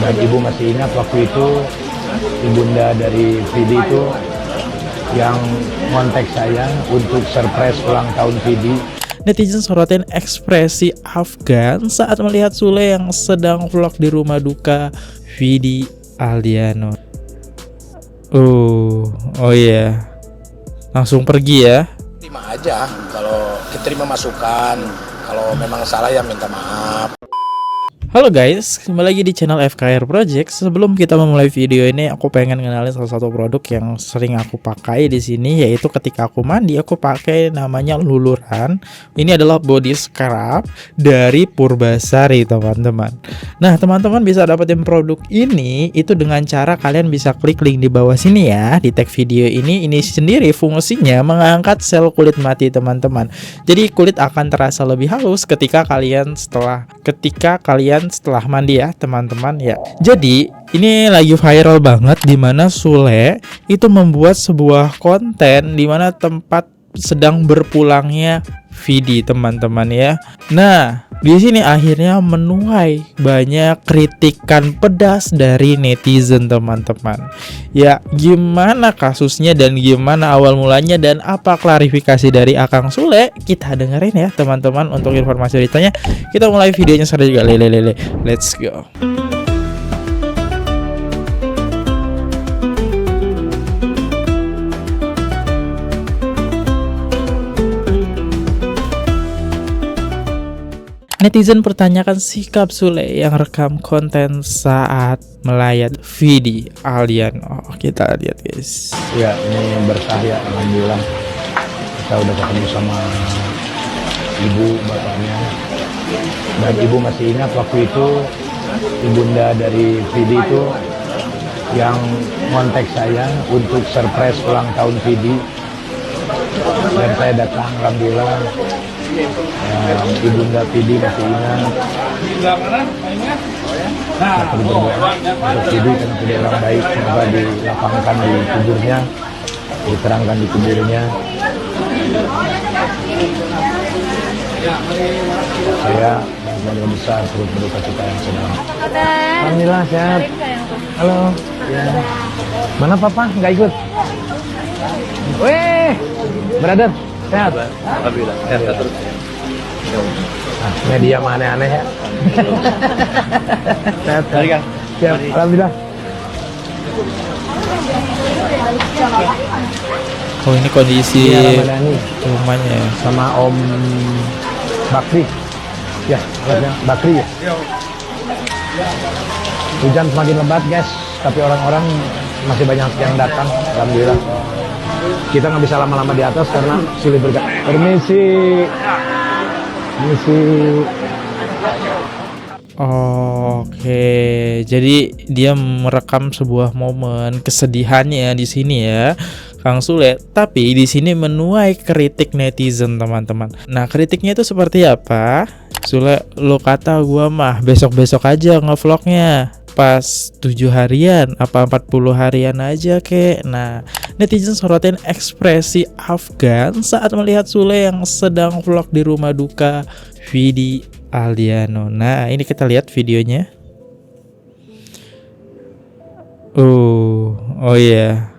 Dan ibu masih ingat waktu itu ibunda dari Vidi itu yang kontak saya untuk surprise ulang tahun Vidi. Netizen sorotin ekspresi Afgan saat melihat Sule yang sedang vlog di rumah duka Vidi Aldiano. Oh iya, langsung pergi ya. Terima aja, kalau diterima masukan, kalau memang salah ya minta maaf. Halo guys, kembali lagi di channel FKR Project. Sebelum kita memulai video ini, aku pengen kenalin salah satu produk yang sering aku pakai di sini, yaitu ketika aku mandi aku pakai namanya Luluran. Ini adalah body scrub dari Purbasari, teman-teman. Nah, teman-teman bisa dapetin produk ini itu dengan cara kalian bisa klik link di bawah sini ya, di tag video ini. Ini sendiri fungsinya mengangkat sel kulit mati, teman-teman. Jadi kulit akan terasa lebih halus ketika kalian setelah mandi ya, teman-teman ya. Jadi ini lagi viral banget dimana Sule itu membuat sebuah konten dimana tempat sedang berpulangnya Vidi, teman-teman ya. Nah, di sini akhirnya menuai banyak kritikan pedas dari netizen, teman-teman. Ya, gimana kasusnya dan gimana awal mulanya dan apa klarifikasi dari Akang Sule? Kita dengerin ya, teman-teman. Untuk informasi beritanya, kita mulai videonya sekarang juga. Let's go. Netizen pertanyakan sikap Sule yang rekam konten saat melayat Vidi Aldiano. Kita lihat guys. Ya, ini berkah ya, alhamdulillah. Kita udah ketemu sama ibu bapaknya. Dan ibu masih ingat waktu itu ibunda dari Vidi itu yang kontak saya untuk surprise ulang tahun Vidi. Dan saya datang, alhamdulillah. Ibunda Vidi masih ingat. Kita berdoa untuk Vidi karena tidak orang baik, semoga dilapangkan di kuburnya, diterangkan di kuburnya. Saya keluarga besar turut berduka cita yang sedang. Alhamdulillah sehat. Halo. Ya. Mana papa? Nggak ikut? Weh, brother, sehat? Alhamdulillah, sehat terus. Nah, media mana aneh ya? Sehat, kan? Siap, alhamdulillah. Oh, ini kondisi Ramadhani rumahnya ya. sama Om Bakri. Ya, Bakri ya. Hujan semakin lebat guys, tapi orang-orang masih banyak yang datang, alhamdulillah. Kita nggak bisa lama-lama di atas karena sulit bergerak. Permisi. Oke, jadi dia merekam sebuah momen kesedihannya di sini ya, Kang Sule. Tapi di sini menuai kritik netizen, teman-teman. Nah, kritiknya itu seperti apa? Sule, lo kata gua mah besok-besok aja ngevlognya. Pas 7 harian apa 40 harian aja kek. Nah, netizen sorotin ekspresi Afgan saat melihat Sule yang sedang vlog di rumah duka Vidi Aldiano. Nah, ini kita lihat videonya. Oh iya.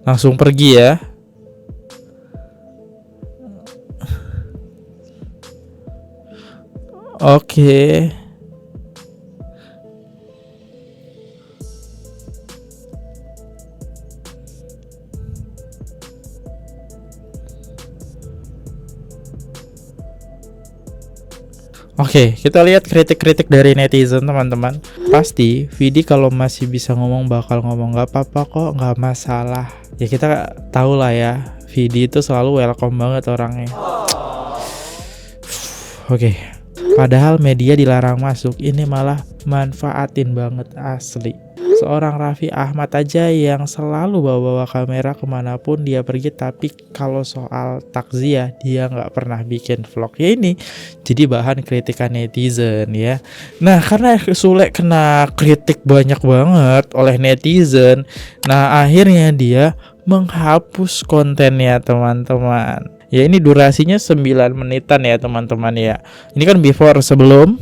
Langsung pergi ya. Oke. Oke, kita lihat kritik-kritik dari netizen, teman-teman. Pasti Vidi kalau masih bisa ngomong bakal ngomong nggak apa-apa kok, nggak masalah. Ya kita tahu lah ya, Vidi itu selalu welcome banget orangnya. Oke. Padahal media dilarang masuk, ini malah manfaatin banget asli. Seorang Raffi Ahmad aja yang selalu bawa kamera kemanapun dia pergi, tapi kalau soal takziah dia nggak pernah bikin vlog. Ya ini jadi bahan kritikan netizen ya. Nah, karena Sule kena kritik banyak banget oleh netizen, nah akhirnya dia menghapus kontennya teman-teman. Ya ini durasinya 9 menitan ya teman-teman ya. Ini kan before sebelum,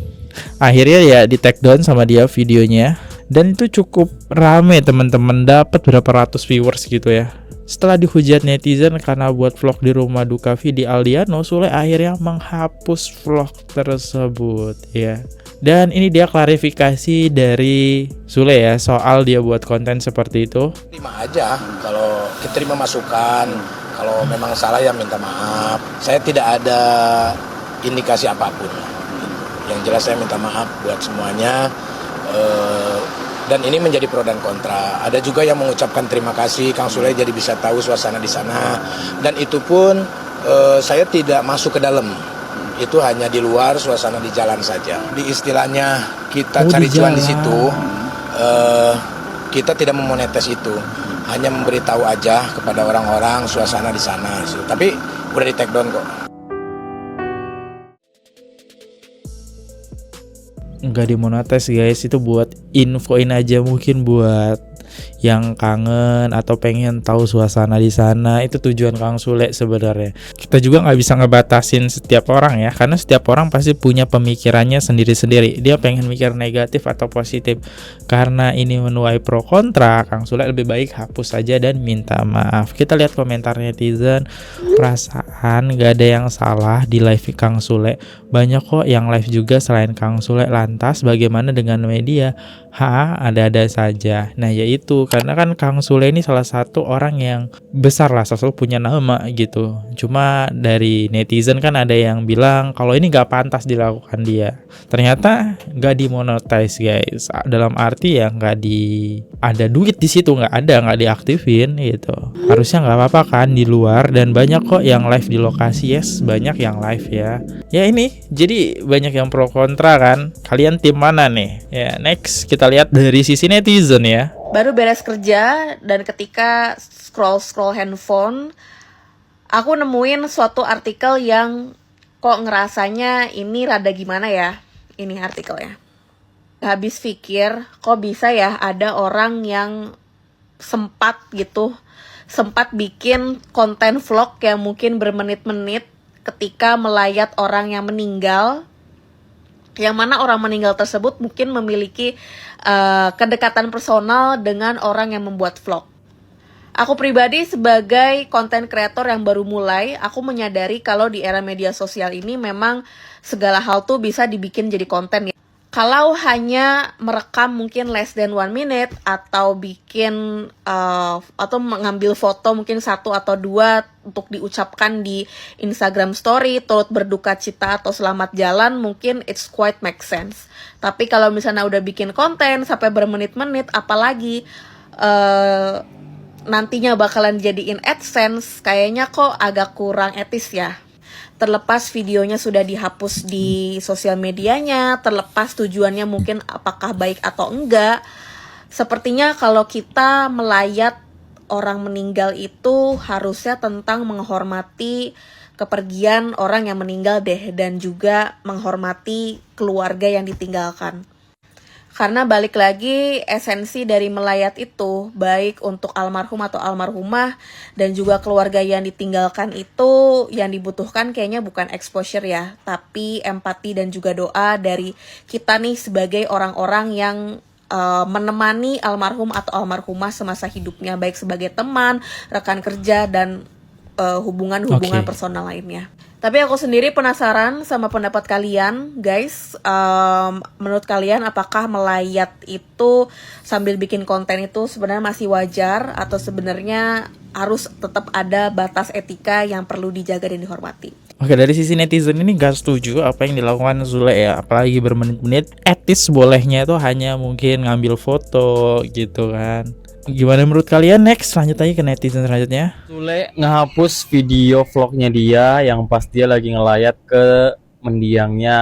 akhirnya ya di take down sama dia videonya. Dan itu cukup rame teman-teman, dapat berapa ratus viewers gitu ya. Setelah dihujat netizen karena buat vlog di rumah duka Vidi Aldiano, Sule akhirnya menghapus vlog tersebut ya. Dan ini dia klarifikasi dari Sule ya soal dia buat konten seperti itu. Terima aja, kalau diterima masukan, kalau memang salah ya minta maaf. Saya tidak ada indikasi apapun. Yang jelas saya minta maaf buat semuanya. Dan ini menjadi pro dan kontra. Ada juga yang mengucapkan terima kasih Kang Sule jadi bisa tahu suasana di sana. Dan itu pun saya tidak masuk ke dalam. Itu hanya di luar, suasana di jalan saja. Di istilahnya kita cari cuan di situ. Kita tidak memonetes itu. Hanya memberitahu aja kepada orang-orang suasana di sana. Tapi udah di take down kok. Nggak dimonetis guys, itu buat infoin aja, mungkin buat yang kangen atau pengen tahu suasana di sana. Itu tujuan Kang Sule sebenarnya. Kita juga nggak bisa ngebatasin setiap orang ya, karena setiap orang pasti punya pemikirannya sendiri-sendiri. Dia pengen mikir negatif atau positif. Karena ini menuai pro kontra, Kang Sule lebih baik hapus saja dan minta maaf. Kita lihat komentar netizen. Perasaan nggak ada yang salah di live Kang Sule. Banyak kok yang live juga selain Kang Sule. Lantas bagaimana dengan media? Ada-ada saja. Nah yaitu karena kan Kang Sule ini salah satu orang yang besar lah, sosok punya nama gitu. Cuma dari netizen kan ada yang bilang kalau ini nggak pantas dilakukan dia. Ternyata nggak dimonetize guys. Dalam arti ya nggak ada duit di situ, nggak diaktifin gitu. Harusnya nggak apa-apa kan di luar, dan banyak kok yang live di lokasi. Yes, banyak yang live ya. Ya ini jadi banyak yang pro kontra kan. Kalian tim mana nih? Ya next kita lihat dari sisi netizen ya. Baru beres kerja dan ketika scroll handphone, aku nemuin suatu artikel yang kok ngerasanya ini rada gimana ya. Ini artikelnya. Habis pikir kok bisa ya ada orang yang sempat bikin konten vlog yang mungkin bermenit-menit ketika melayat orang yang meninggal, yang mana orang meninggal tersebut mungkin memiliki kedekatan personal dengan orang yang membuat vlog. Aku pribadi sebagai konten kreator yang baru mulai, aku menyadari kalau di era media sosial ini memang segala hal tuh bisa dibikin jadi konten ya. Kalau hanya merekam mungkin less than 1 minute atau bikin atau mengambil foto mungkin 1 atau 2 untuk diucapkan di Instagram story turut berduka cita atau selamat jalan, mungkin it's quite make sense. Tapi kalau misalnya udah bikin konten sampai bermenit-menit, apalagi nantinya bakalan jadiin AdSense, kayaknya kok agak kurang etis ya. Terlepas videonya sudah dihapus di sosial medianya, terlepas tujuannya mungkin apakah baik atau enggak, sepertinya kalau kita melayat orang meninggal itu harusnya tentang menghormati kepergian orang yang meninggal deh, dan juga menghormati keluarga yang ditinggalkan. Karena balik lagi, esensi dari melayat itu, baik untuk almarhum atau almarhumah dan juga keluarga yang ditinggalkan itu, yang dibutuhkan kayaknya bukan exposure ya, tapi empati dan juga doa dari kita nih sebagai orang-orang yang menemani almarhum atau almarhumah semasa hidupnya, baik sebagai teman, rekan kerja, dan hubungan-hubungan personal lainnya. Tapi aku sendiri penasaran sama pendapat kalian, guys. Menurut kalian apakah melayat itu sambil bikin konten itu sebenarnya masih wajar, atau sebenarnya harus tetap ada batas etika yang perlu dijaga dan dihormati? Oke, dari sisi netizen ini gak setuju apa yang dilakukan Sule ya, apalagi bermenit-menit. Etis bolehnya itu hanya mungkin ngambil foto gitu kan. Gimana menurut kalian? Next, lanjut aja ke netizen selanjutnya. Sule ngehapus video vlognya dia yang pas dia lagi ngelayat ke mendiangnya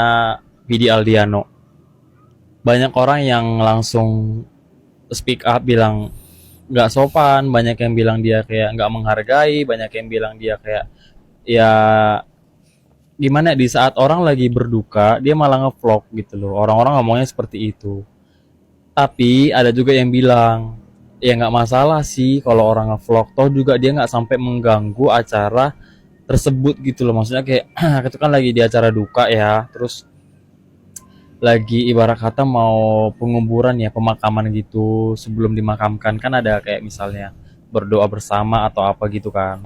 Vidi Aldiano. Banyak orang yang langsung speak up bilang nggak sopan, banyak yang bilang dia kayak nggak menghargai, banyak yang bilang dia kayak ya gimana, di saat orang lagi berduka dia malah ngevlog gitu loh. Orang-orang ngomongnya seperti itu. Tapi ada juga yang bilang ya nggak masalah sih kalau orang ngevlog, toh juga dia nggak sampai mengganggu acara tersebut gitu loh. Maksudnya kayak itu kan lagi di acara duka ya, terus lagi ibarat kata mau penguburan ya, pemakaman gitu. Sebelum dimakamkan kan ada kayak misalnya berdoa bersama atau apa gitu kan.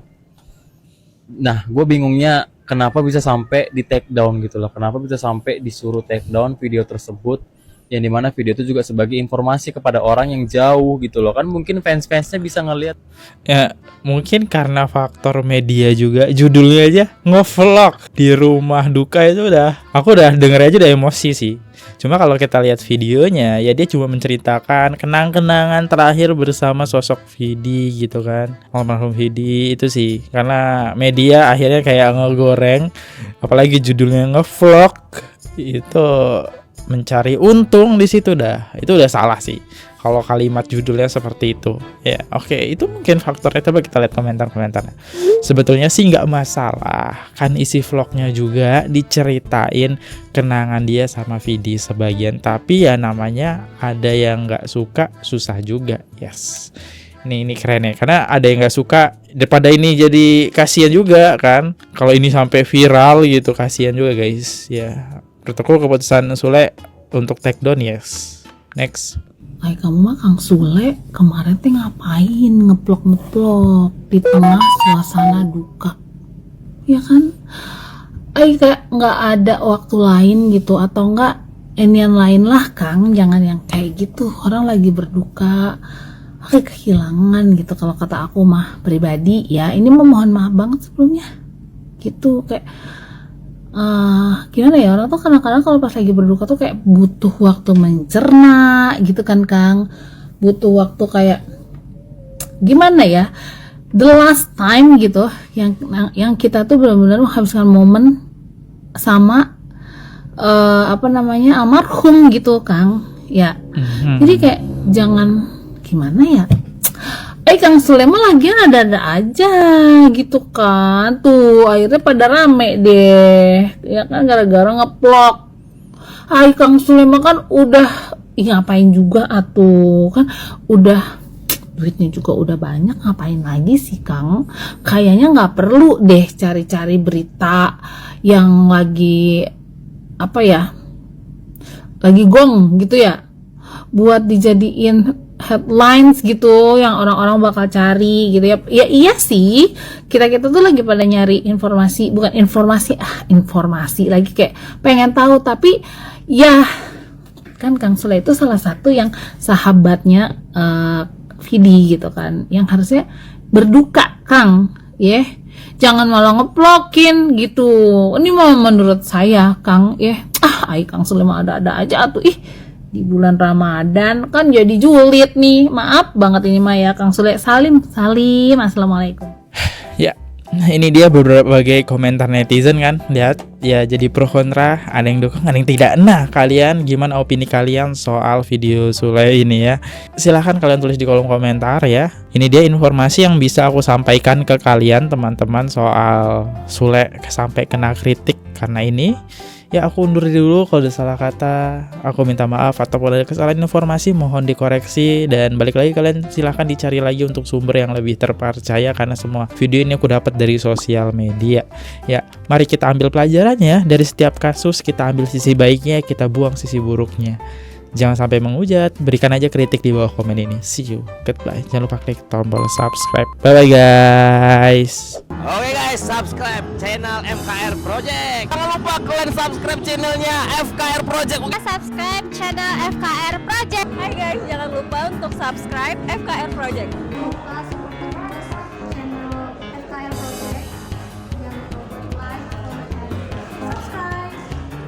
Nah, gue bingungnya kenapa bisa sampai di take down gitu loh. Kenapa bisa sampai disuruh take down video tersebut, yang dimana video itu juga sebagai informasi kepada orang yang jauh gitu loh. Kan mungkin fans-fansnya bisa ngelihat. Ya mungkin karena faktor media juga, judulnya aja ngevlog di rumah duka itu aku udah denger aja udah emosi sih. Cuma kalau kita lihat videonya, ya dia cuma menceritakan kenang-kenangan terakhir bersama sosok Vidi gitu kan, almarhum Vidi itu sih. Karena media akhirnya kayak ngegoreng, apalagi judulnya ngevlog, itu mencari untung di situ itu udah salah sih. Kalau kalimat judulnya seperti itu, ya oke, itu mungkin faktornya. Coba kita lihat komentar-komentarnya. Sebetulnya sih nggak masalah, kan isi vlognya juga diceritain kenangan dia sama Vidi sebagian. Tapi ya namanya ada yang nggak suka, susah juga. Yes, ini keren ya, karena ada yang nggak suka. Daripada ini jadi kasihan juga kan, kalau ini sampai viral gitu, kasihan juga guys. Ya, protokol keputusan Sule untuk take down. Yes, next. Kayak kamu mah Kang Sule kemarin teh ngapain ngeplok di tengah suasana duka, ya kan? Kayak nggak ada waktu lain gitu, atau nggak inian lain lah Kang, jangan yang kayak gitu. Orang lagi berduka, kayak kehilangan gitu. Kalau kata aku mah pribadi ya, ini mohon maaf banget sebelumnya gitu. Kayak gimana ya, orang tuh kadang-kadang kalau pas lagi berduka tuh kayak butuh waktu mencerna gitu kan Kang, butuh waktu kayak gimana ya, the last time gitu, yang kita tuh benar-benar menghabiskan momen sama almarhum gitu Kang ya. Jadi kayak jangan gimana ya, Kang Sule mah lagian ada-ada aja gitu kan. Tuh akhirnya pada rame deh, ya kan, gara-gara ngeplok. Kang Sule mah kan udah ngapain juga atuh, kan udah duitnya juga udah banyak, ngapain lagi sih Kang? Kayaknya nggak perlu deh cari-cari berita yang lagi lagi gong gitu ya, buat dijadiin headlines gitu yang orang-orang bakal cari gitu ya. Ya iya sih, kita tuh lagi pada nyari informasi, bukan informasi lagi, kayak pengen tahu. Tapi ya kan Kang Sule itu salah satu yang sahabatnya Vidi gitu kan, yang harusnya berduka Kang ya, jangan malah ngeplokin gitu. Ini mah menurut saya Kang ya, Kang Sule mah ada-ada aja tuh. Di bulan Ramadan kan jadi julid nih. Maaf banget ini mah ya Kang Sule. Salim. Assalamualaikum. Ya, ini dia berbagai komentar netizen kan. Lihat ya, jadi pro kontra, ada yang dukung, ada yang tidak. Nah, kalian gimana opini kalian soal video Sule ini ya? Silahkan kalian tulis di kolom komentar ya. Ini dia informasi yang bisa aku sampaikan ke kalian teman-teman soal Sule sampai kena kritik karena ini. Ya, aku undur dulu. Kalau ada salah kata, aku minta maaf. Atau kalau ada kesalahan informasi, mohon dikoreksi. Dan balik lagi, kalian silahkan dicari lagi untuk sumber yang lebih terpercaya, karena semua video ini aku dapat dari sosial media. Ya, mari kita ambil pelajarannya. Dari setiap kasus kita ambil sisi baiknya, kita buang sisi buruknya. Jangan sampai menghujat. Berikan aja kritik di bawah komen ini. See you, goodbye. Jangan lupa klik tombol subscribe. Bye bye guys. Oke guys, subscribe channel FKR Project. Jangan lupa kalian subscribe channelnya FKR Project. Subscribe channel FKR Project. Hai guys, jangan lupa untuk subscribe FKR Project.